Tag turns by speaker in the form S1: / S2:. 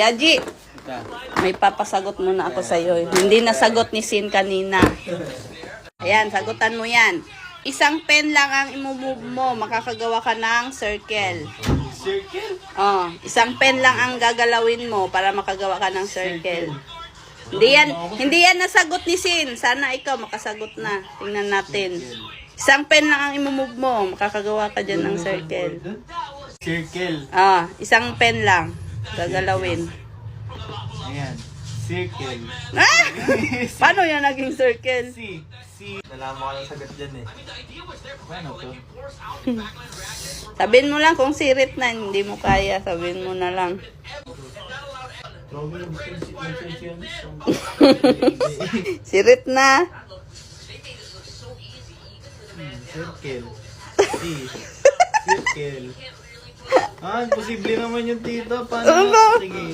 S1: Yaji, may papasagot muna ako sa iyo. Hindi nasagot ni Sin kanina. Ayan, sagutan mo yan. Isang pen lang ang imumove mo, makakagawa ka ng circle.
S2: Circle?
S1: Oh, isang pen lang ang gagalawin mo para makagawa ka ng circle. Hindi yan nasagot ni Sin. Sana ikaw makasagot na. Tingnan natin. Isang pen lang ang imumove mo, makakagawa ka dyan ng circle.
S2: Circle.
S1: Ah, isang pen lang gagalawin.
S2: Ayan. Circle.
S1: Ah! Paano yan naging circle?
S2: C. Nalaman ko lang sagot dyan eh. Paano to?
S1: Sabihin mo lang kung sirit na, hindi mo kaya, sabihin mo na lang. Sirit na.
S2: Circle. C. Circle. Ah, imposible naman yung tito. Paano? Sige.